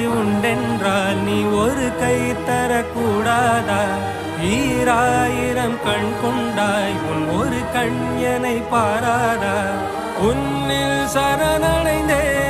உண்டென்றால் நீ ஒரு கை தரக்கூடாதா? ஈராயிரம் கண் கொண்டாய் உன் ஒரு கண் என்னை பாராதா? உன்னில் சரணடைந்தே